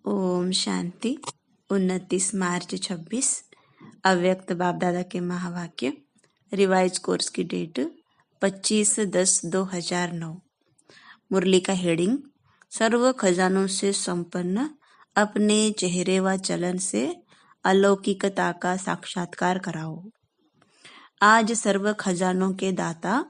ओम शांति। 29 मार्च 26 अव्यक्त बाप दादा के महावाक्य। रिवाइज कोर्स की डेट 25/10/2009। मुरली का हेडिंग, सर्व खजानों से संपन्न अपने चेहरे व चलन से अलौकिकता का साक्षात्कार कराओ। आज सर्व खजानों के दाता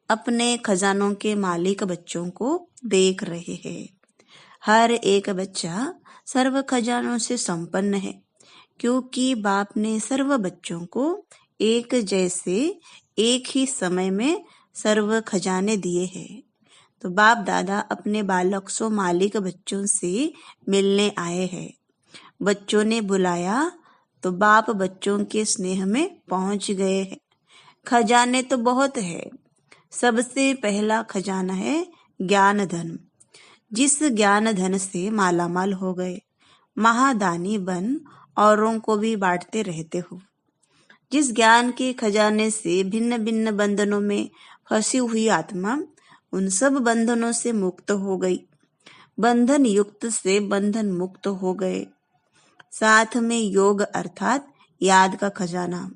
अपने खजानों के मालिक बच्चों को देख रहे हैं। हर एक बच्चा सर्व खजानों से संपन्न है, क्योंकि बाप ने सर्व बच्चों को एक जैसे एक ही समय में सर्व खजाने दिए हैं। तो बाप दादा अपने बालक सो मालिक बच्चों से मिलने आए हैं। बच्चों ने बुलाया तो बाप बच्चों के स्नेह में पहुंच गए हैं। खजाने तो बहुत है। सबसे पहला खजाना है ज्ञान धन। जिस ज्ञान धन से मालामाल हो गए, महादानी बन औरों को भी बांटते रहते हो। जिस ज्ञान के खजाने से भिन्न भिन्न बंधनों में फंसी हुई आत्मा उन सब बंधनों से मुक्त हो गई, बंधन युक्त से बंधन मुक्त हो गए। साथ में योग अर्थात याद का खजाना,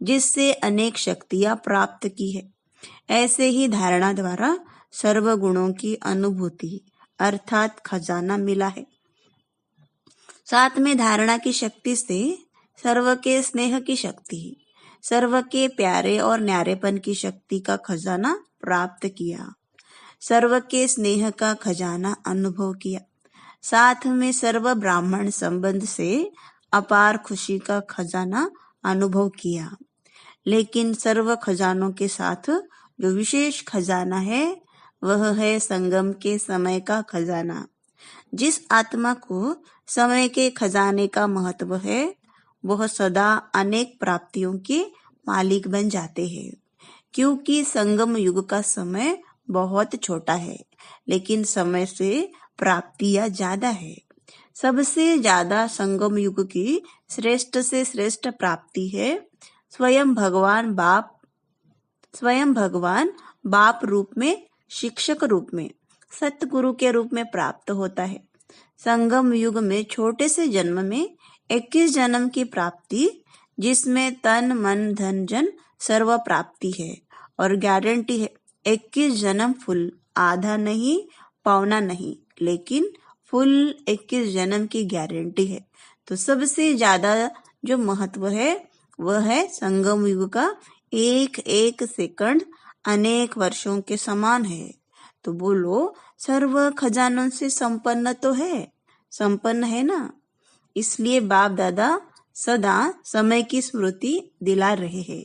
जिससे अनेक शक्तियां प्राप्त की है। ऐसे ही धारणा द्वारा सर्व गुणों की अनुभूति अर्थात खजाना मिला है। साथ में धारणा की शक्ति से सर्व के स्नेह की शक्ति, सर्व के प्यारे और न्यारेपन की शक्ति का खजाना प्राप्त किया। सर्व के स्नेह का खजाना अनुभव किया। साथ में सर्व ब्राह्मण संबंध से अपार खुशी का खजाना अनुभव किया। लेकिन सर्व खजानों के साथ जो विशेष खजाना है वह है संगम के समय का खजाना। जिस आत्मा को समय के खजाने का महत्व है वह सदा अनेक प्राप्तियों के मालिक बन जाते हैं, क्योंकि संगम युग का समय बहुत छोटा है, लेकिन समय से प्राप्तियां ज्यादा है। सबसे ज्यादा संगम युग की श्रेष्ठ से श्रेष्ठ प्राप्ति है स्वयं भगवान बाप रूप में, शिक्षक रूप में, सतगुरु के रूप में प्राप्त होता है। संगम युग में छोटे से जन्म में 21 जन्म की प्राप्ति, जिसमें तन मन धन जन सर्व प्राप्ति है और गारंटी है 21 जन्म फुल, आधा नहीं पौना नहीं, लेकिन फुल 21 जन्म की गारंटी है। तो सबसे ज्यादा जो महत्व है वह है संगम युग का। एक एक सेकंड अनेक वर्षों के समान है। तो बोलो, सर्व खजानों से संपन्न तो है, संपन्न है ना। इसलिए बाप दादा सदा समय की स्मृति दिला रहे हैं।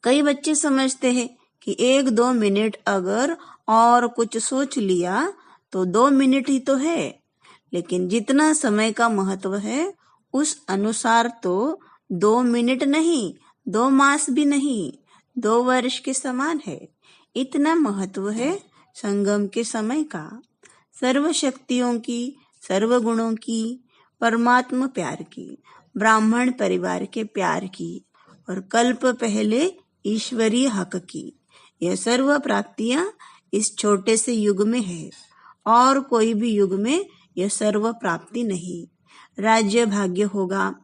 कई बच्चे समझते हैं कि 1-2 मिनट अगर और कुछ सोच लिया तो 2 मिनट ही तो है, लेकिन जितना समय का महत्व है उस अनुसार तो 2 मिनट नहीं, 2 मास भी नहीं, 2 वर्ष के समान है। इतना महत्व है संगम के समय का। सर्व शक्तियों की, सर्व गुणों की, परमात्मा प्यार की, ब्राह्मण परिवार के प्यार की और कल्प पहले ईश्वरीय हक की, यह सर्व प्राप्तियां इस छोटे से युग में है और कोई भी युग में यह सर्व प्राप्ति नहीं। राज्य भाग्य होगा,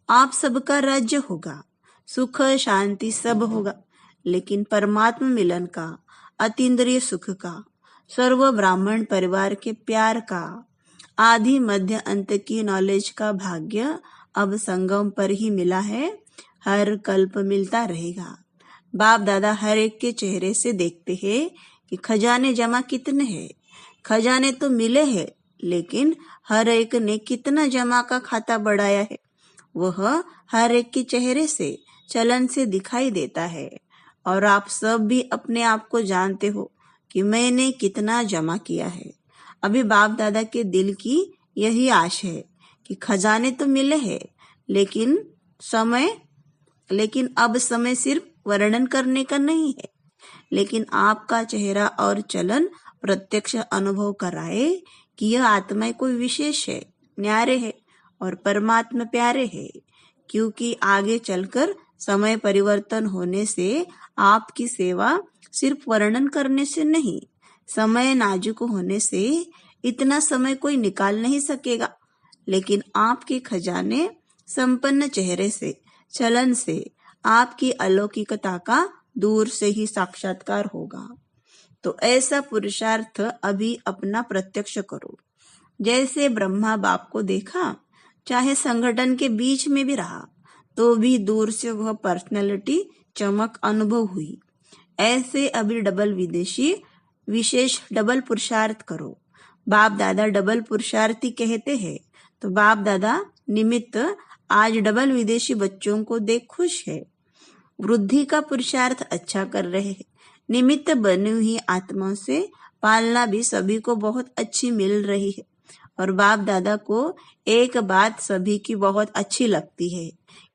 आप सबका राज्य होगा, सुख शांति सब होगा, लेकिन परमात्मा मिलन का, अतीन्द्रिय सुख का, सर्व ब्राह्मण परिवार के प्यार का, आदि मध्य अंत की नॉलेज का भाग्य अब संगम पर ही मिला है, हर कल्प मिलता रहेगा। बाप दादा हर एक के चेहरे से देखते हैं कि खजाने जमा कितने हैं। खजाने तो मिले हैं, लेकिन हर एक ने कितना जमा का खाता बढ़ाया है वह हर एक के चेहरे से, चलन से दिखाई देता है। और आप सब भी अपने आप को जानते हो कि मैंने कितना जमा किया है। अभी बाप दादा के दिल की यही आश है कि खजाने तो मिले हैं, लेकिन अब समय सिर्फ वर्णन करने का नहीं है, लेकिन आपका चेहरा और चलन प्रत्यक्ष अनुभव कराए कि यह आत्माएं कोई विशेष है, न्यारे है और परमात्मा प्यारे है। क्योंकि आगे चलकर समय परिवर्तन होने से आपकी सेवा सिर्फ वर्णन करने से नहीं, समय नाजुक होने से इतना समय कोई निकाल नहीं सकेगा, लेकिन आपके खजाने संपन्न चेहरे से, चलन से आपकी अलौकिकता का दूर से ही साक्षात्कार होगा। तो ऐसा पुरुषार्थ अभी अपना प्रत्यक्ष करो। जैसे ब्रह्मा बाप को देखा, चाहे संगठन के बीच में भी रहा, तो भी दूर से वह पर्सनैलिटी चमक अनुभव हुई। ऐसे अभी डबल विदेशी विशेष डबल पुरुषार्थ करो। बाप दादा डबल पुरुषार्थी कहते हैं, तो बाप दादा निमित्त आज डबल विदेशी बच्चों को देख खुश है। वृद्धि का पुरुषार्थ अच्छा कर रहे हैं। निमित्त बनी हुई आत्माओं से पालना भी सभी को बहुत अच्छी मिल रही है। और बाप दादा को एक बात सभी की बहुत अच्छी लगती है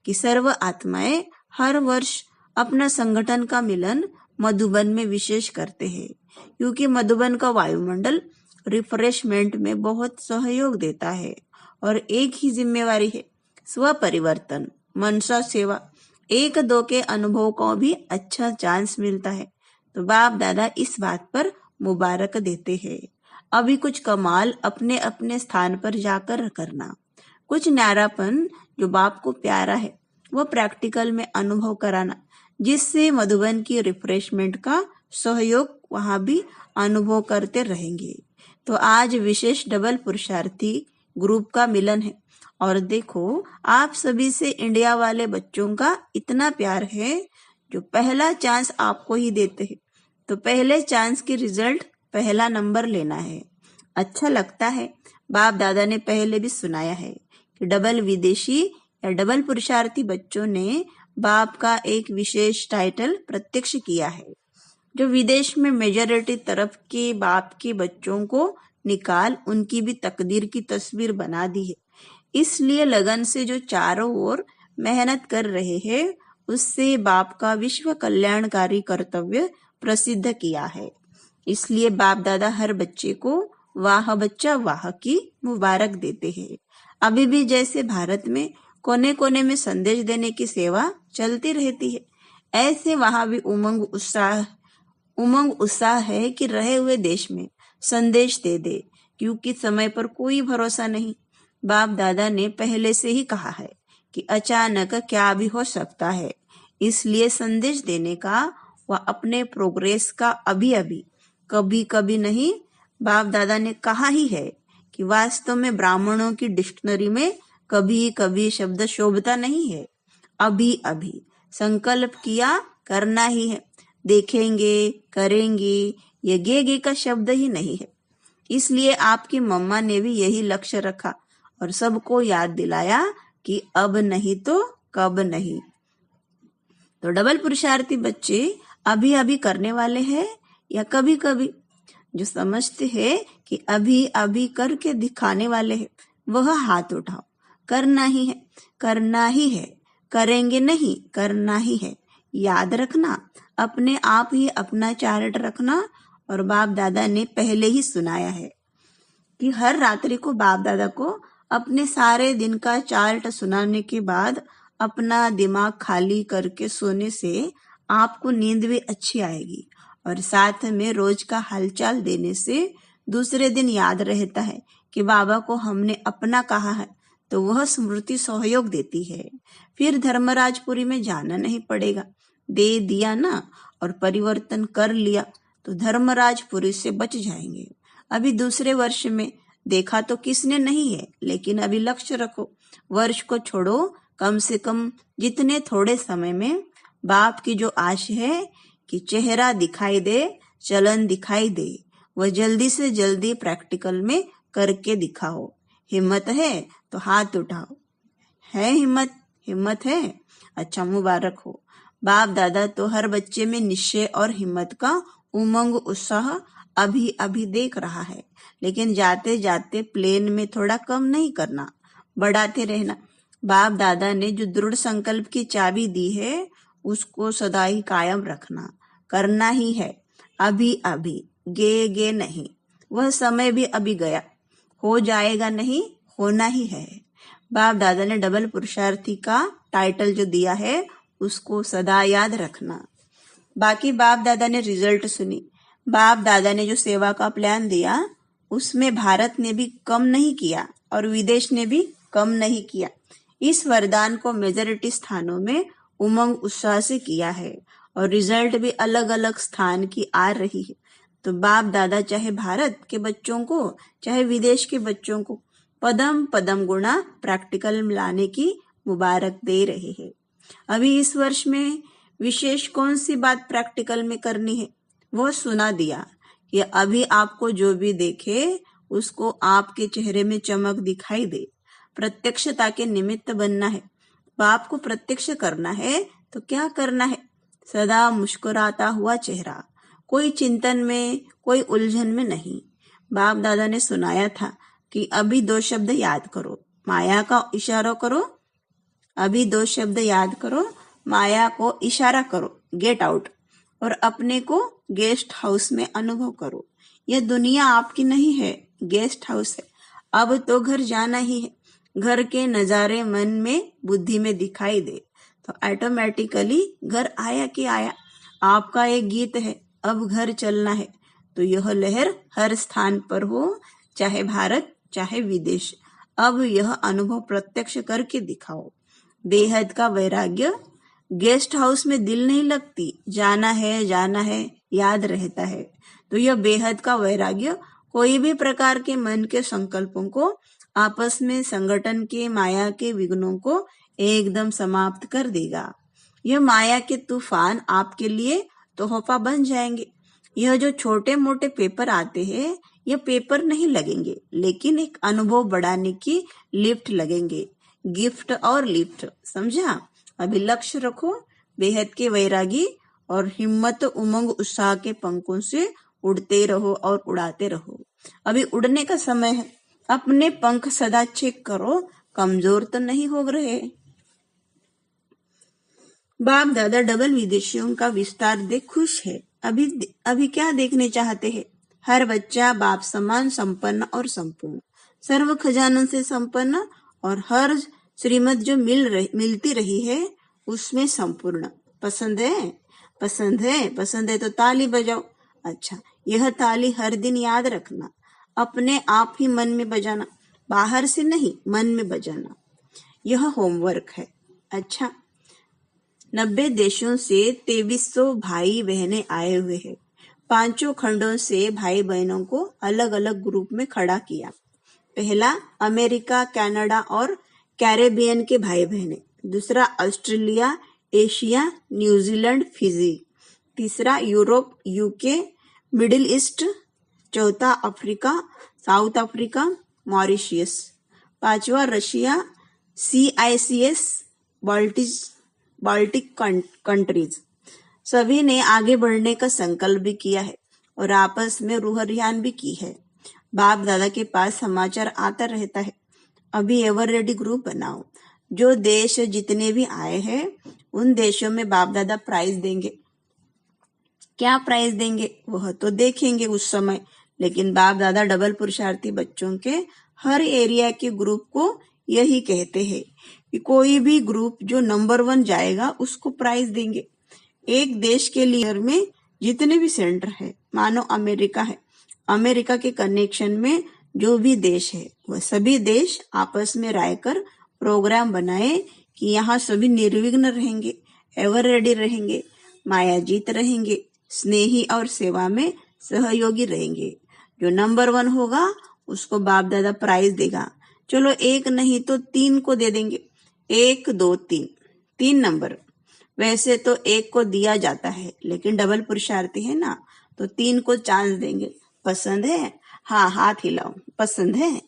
कि सर्व आत्माएं हर वर्ष अपना संगठन का मिलन मधुबन में विशेष करते हैं, क्योंकि मधुबन का वायुमंडल रिफ्रेशमेंट में बहुत सहयोग देता है और एक ही जिम्मेवारी है, स्व परिवर्तन, मनसा सेवा। एक दो के अनुभव को भी अच्छा चांस मिलता है। तो बाप दादा इस बात पर मुबारक देते हैं। अभी कुछ कमाल अपने अपने स्थान पर जाकर करना। कुछ न्यारापन जो बाप को प्यारा है वो प्रैक्टिकल में अनुभव कराना, जिससे मधुबन की रिफ्रेशमेंट का सहयोग वहां भी अनुभव करते रहेंगे। तो आज विशेष डबल पुरुषार्थी ग्रुप का मिलन है और देखो आप सभी से इंडिया वाले बच्चों का इतना प्यार है जो पहला चांस आपको ही देते हैं। तो पहले चांस की रिजल्ट पहला नंबर लेना है। अच्छा लगता है। बाप दादा ने पहले भी सुनाया है कि डबल विदेशी या डबल पुरुषार्थी बच्चों ने बाप का एक विशेष टाइटल प्रत्यक्ष किया है, जो विदेश में मेजॉरिटी तरफ के बाप के बच्चों को निकाल उनकी भी तकदीर की तस्वीर बना दी है। इसलिए लगन से जो चारों ओर मेहनत कर रहे हैं, उससे बाप का विश्व कल्याणकारी कर्तव्य प्रसिद्ध किया है। इसलिए बाप दादा हर बच्चे को वाह बच्चा वाह की मुबारक देते हैं। अभी भी जैसे भारत में कोने कोने में संदेश देने की सेवा चलती रहती है, ऐसे वहां भी उमंग उत्साह है कि रहे हुए देश में संदेश दे दे, क्योंकि समय पर कोई भरोसा नहीं। बाप दादा ने पहले से ही कहा है कि अचानक क्या भी हो सकता है, इसलिए संदेश देने का व अपने प्रोग्रेस का अभी अभी कभी कभी नहीं। बाप दादा ने कहा ही है कि वास्तव में ब्राह्मणों की डिक्शनरी में कभी कभी शब्द शोभता नहीं है। अभी अभी संकल्प किया करना ही है, देखेंगे करेंगे ये गे का शब्द ही नहीं है। इसलिए आपकी मम्मा ने भी यही लक्ष्य रखा और सबको याद दिलाया कि अब नहीं तो कब नहीं। तो डबल पुरुषार्थी बच्चे अभी अभी करने वाले हैं या कभी कभी? जो समझते हैं कि अभी अभी करके दिखाने वाले हैं, वह हाथ उठाओ। करना ही है, करना ही है, करेंगे नहीं, करना ही है। याद रखना, अपने आप ही अपना चार्ट रखना। और बाप दादा ने पहले ही सुनाया है कि हर रात्रि को बाप दादा को अपने सारे दिन का चार्ट सुनाने के बाद अपना दिमाग खाली करके सोने से आपको नींद भी अच्छी आएगी और साथ में रोज का हालचाल देने से दूसरे दिन याद रहता है कि बाबा को हमने अपना कहा है, तो वह स्मृति सहयोग देती है। फिर धर्मराजपुरी में जाना नहीं पड़ेगा। दे दिया ना और परिवर्तन कर लिया तो धर्मराजपुरी से बच जाएंगे। अभी दूसरे वर्ष में देखा तो किसने नहीं है, लेकिन अभी लक्ष्य रखो, वर्ष को छोड़ो, कम से कम जितने थोड़े समय में बाप की जो आश है कि चेहरा दिखाई दे, चलन दिखाई दे, वह जल्दी से जल्दी प्रैक्टिकल में करके दिखाओ। हिम्मत है तो हाथ उठाओ। है हिम्मत? हिम्मत है? अच्छा, मुबारक हो। बाप दादा तो हर बच्चे में निश्चय और हिम्मत का उमंग उत्साह अभी अभी देख रहा है, लेकिन जाते जाते प्लेन में थोड़ा कम नहीं करना, बढ़ाते रहना। बाप दादा ने जो दृढ़ संकल्प की चाबी दी है उसको सदा ही कायम रखना। करना ही है, अभी अभी, गे नहीं। वह समय भी अभी गया, हो जाएगा नहीं, होना ही है। बाप दादा ने डबल पुरुषार्थी का टाइटल जो दिया है उसको सदा याद रखना। बाकी बाप दादा ने रिजल्ट सुनी, बाप दादा ने जो सेवा का प्लान दिया उसमें भारत ने भी कम नहीं किया और विदेश ने भी कम नहीं किया। इस वरदान को मेजॉरिटी स्थानों में उमंग उत्साह से किया है और रिजल्ट भी अलग अलग स्थान की आ रही है। तो बाप दादा चाहे भारत के बच्चों को चाहे विदेश के बच्चों को पदम पदम गुणा प्रैक्टिकल लाने की मुबारक दे रहे हैं। अभी इस वर्ष में विशेष कौन सी बात प्रैक्टिकल में करनी है वो सुना दिया कि अभी आपको जो भी देखे उसको आपके चेहरे में चमक दिखाई दे। प्रत्यक्षता के निमित्त बनना है। बाप को प्रत्यक्ष करना है तो क्या करना है? सदा मुस्कुराता हुआ चेहरा, कोई चिंतन में कोई उलझन में नहीं। बाप दादा ने सुनाया था कि अभी 2 शब्द याद करो, माया का इशारा करो। अभी 2 शब्द याद करो, माया को इशारा करो, गेट आउट, और अपने को गेस्ट हाउस में अनुभव करो। यह दुनिया आपकी नहीं है, गेस्ट हाउस है। अब तो घर जाना ही है। घर के नजारे मन में बुद्धि में दिखाई दे तो ऑटोमेटिकली घर आया कि आया। आपका एक गीत है, अब घर चलना है। तो यह लहर हर स्थान पर हो, चाहे भारत चाहे विदेश। अब यह अनुभव प्रत्यक्ष करके दिखाओ। बेहद का वैराग्य। गेस्ट हाउस में दिल नहीं लगती, जाना है याद रहता है। तो यह बेहद का वैराग्य कोई भी प्रकार के मन के संकल्पों को, आपस में संगठन के माया के विघ्नों को एकदम समाप्त कर देगा। यह माया के तूफान आपके लिए तोहफा बन जाएंगे। यह जो छोटे मोटे पेपर आते हैं, यह पेपर नहीं लगेंगे, लेकिन एक अनुभव बढ़ाने की लिफ्ट लगेंगे। गिफ्ट और लिफ्ट, समझा? अभी लक्ष्य रखो, बेहद के वैरागी और हिम्मत उमंग उत्साह के पंखों से उड़ते रहो और उड़ाते रहो। अभी उड़ने का समय है। अपने पंख सदा चेक करो, कमजोर तो नहीं हो रहे। बाप दादा डबल विदेशियों का विस्तार देख खुश है। अभी क्या देखने चाहते हैं? हर बच्चा बाप समान संपन्न और संपूर्ण, सर्व खजानों से संपन्न, और हर श्रीमत जो मिलती रही है उसमें संपूर्ण। पसंद है? पसंद है? पसंद है तो ताली बजाओ। अच्छा, यह ताली हर दिन याद रखना, अपने आप ही मन में बजाना, बाहर से नहीं, मन में बजाना। यह होमवर्क है। अच्छा, 90 देशों से 2300 भाई बहनें आए हुए हैं। 5 खंडों से भाई बहनों को अलग अलग ग्रुप में खड़ा किया। पहला अमेरिका, कनाडा और कैरेबियन के भाई बहनें। दूसरा ऑस्ट्रेलिया, एशिया, न्यूजीलैंड, फिजी। तीसरा यूरोप, यूके, मिडिल ईस्ट। चौथा अफ्रीका, साउथ अफ्रीका, मॉरिशियस। 5वां रशिया, CICS, बाल्टिक कंट्रीज। सभी ने आगे बढ़ने का संकल्प भी किया है और आपस में रूह रियान भी की है। बाप दादा के पास समाचार आता रहता है। अभी एवर रेडी ग्रुप बनाओ। जो देश जितने भी आए हैं उन देशों में बाप दादा प्राइज देंगे। क्या प्राइज देंगे वह तो देखेंगे उस समय, लेकिन बाप दादा डबल पुरुषार्थी बच्चों के हर एरिया के ग्रुप को यही कहते हैं कि कोई भी ग्रुप जो नंबर 1 जाएगा उसको प्राइज देंगे। एक देश के लिए में जितने भी सेंटर है, मानो अमेरिका है, अमेरिका के कनेक्शन में जो भी देश है वह सभी देश आपस में राय कर प्रोग्राम बनाए कि यहाँ सभी निर्विघ्न रहेंगे, एवर रेडी रहेंगे, माया जीत रहेंगे, स्नेही और सेवा में सहयोगी रहेंगे। जो नंबर 1 होगा उसको बाप दादा प्राइज देगा। चलो 1 नहीं तो 3 को दे देंगे। 1, 2, 3 नंबर। वैसे तो 1 को दिया जाता है, लेकिन डबल पुरुषार्थी है ना, तो 3 को चांस देंगे। पसंद है? हाँ, हाथ हिलाओ। पसंद है?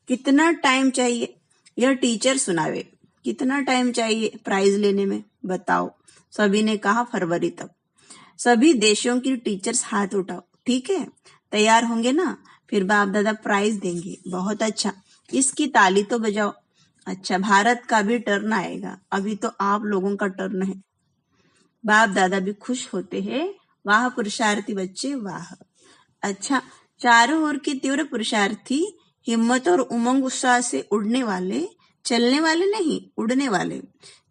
कितना टाइम चाहिए? यह टीचर सुनावे। कितना टाइम चाहिए प्राइज लेने में, बताओ। सभी ने कहा फरवरी तक। सभी देशों की टीचर्स हाथ उठाओ। ठीक है, तैयार होंगे ना? फिर बाप दादा प्राइज देंगे। बहुत अच्छा, इसकी ताली तो बजाओ। अच्छा, भारत का भी टर्न आएगा। अभी तो आप लोगों का टर्न है। बाप दादा भी खुश होते हैं। वाह पुरुषार्थी बच्चे, वाह। अच्छा, चारों ओर के तीव्र पुरुषार्थी, हिम्मत और उमंग उत्साह से उड़ने वाले, चलने वाले नहीं, उड़ने वाले,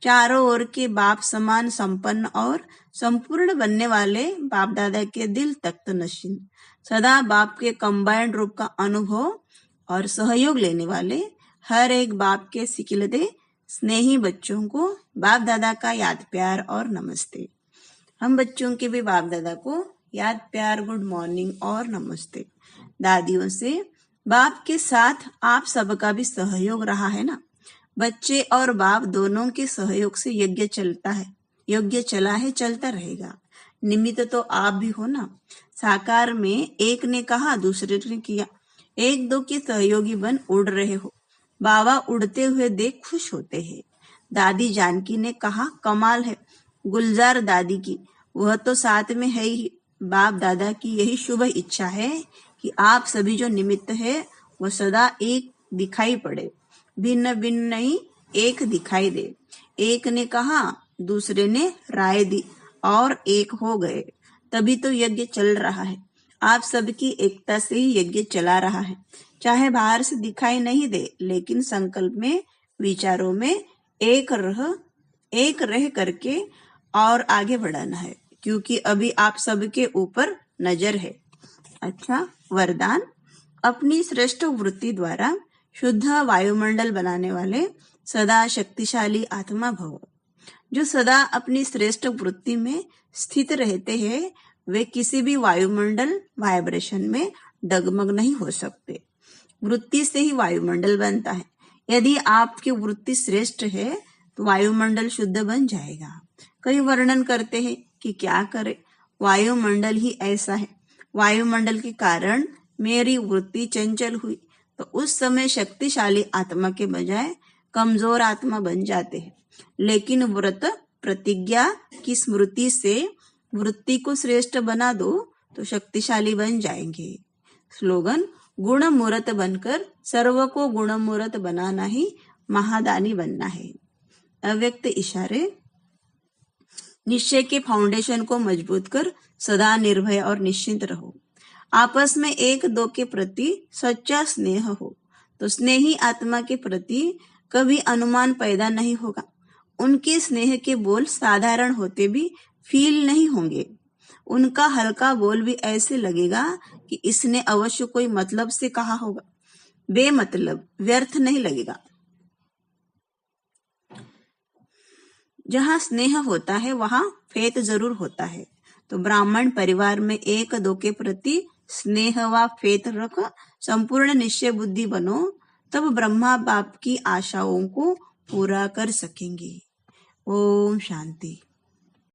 चारों ओर के बाप समान संपन्न और संपूर्ण बनने वाले बाप दादा के दिल तख्त नशीन, सदा बाप के कंबाइंड रूप का अनुभव और सहयोग लेने वाले हर एक बाप के सिकिलते स्नेही बच्चों को बाप दादा का याद प्यार और नमस्ते। हम बच्चों के भी बाप दादा को याद प्यार गुड मॉर्निंग और नमस्ते। दादियों से बाप के साथ आप सबका भी सहयोग रहा है ना। बच्चे और बाप दोनों के सहयोग से यज्ञ चलता है, यज्ञ चला है, चलता रहेगा। निमित्त तो आप भी हो ना। साकार में एक ने कहा दूसरे ने किया, एक दो के सहयोगी बन उड़ रहे हो। बाबा उड़ते हुए देख खुश होते हैं। दादी जानकी ने कहा कमाल है गुलजार दादी की, वह तो साथ में है ही। बाप दादा की यही शुभ इच्छा है कि आप सभी जो निमित्त है वह सदा एक दिखाई पड़े, भिन्न भिन्न नहीं, एक दिखाई दे। एक ने कहा दूसरे ने राय दी और एक हो गए, तभी तो यज्ञ चल रहा है। आप सबकी एकता से ही यज्ञ चला रहा है। चाहे बाहर से दिखाई नहीं दे, लेकिन संकल्प में विचारों में एक रह करके और आगे बढ़ाना है, क्योंकि अभी आप सबके ऊपर नजर है। अच्छा, वरदान। अपनी श्रेष्ठ वृत्ति द्वारा शुद्ध वायुमंडल बनाने वाले सदा शक्तिशाली आत्मा भव। जो सदा अपनी श्रेष्ठ वृत्ति में स्थित रहते हैं वे किसी भी वायुमंडल वाइब्रेशन में डगमग नहीं हो सकते। वृत्ति से ही वायुमंडल बनता है। यदि आपकी वृत्ति श्रेष्ठ है तो वायुमंडल शुद्ध बन जाएगा। कई वर्णन करते हैं कि क्या करे, वायुमंडल ही ऐसा है। वायुमंडल के कारण मेरी वृत्ति चंचल हुई तो उस समय शक्तिशाली आत्मा के बजाय कमजोर आत्मा बन जाते हैं। लेकिन व्रत प्रतिज्ञा की स्मृति से वृत्ति को श्रेष्ठ बना दो तो शक्तिशाली बन जाएंगे। स्लोगन, गुण मूर्त बनकर सर्व को गुण मूर्त बनाना ही महादानी बनना है। अव्यक्त इशारे। निश्चय के फाउंडेशन को मजबूत कर सदा निर्भय और निश्चिंत रहो। आपस में एक दो के प्रति सच्चा स्नेह हो तो स्नेही आत्मा के प्रति कभी अनुमान पैदा नहीं होगा। उनके स्नेह के बोल साधारण होते भी फील नहीं होंगे। उनका हल्का बोल भी ऐसे लगेगा कि इसने अवश्य कोई मतलब से कहा होगा। बेमतलब व्यर्थ नहीं लगेगा। जहाँ स्नेह होता है वहाँ फेत जरूर होता है। तो ब्राह्मण परिवार में एक दो के प्रति स्नेह व फेत रख संपूर्ण निश्चय बुद्धि बनो, तब ब्रह्मा बाप की आशाओं को पूरा कर सकेंगे। ओम शांति।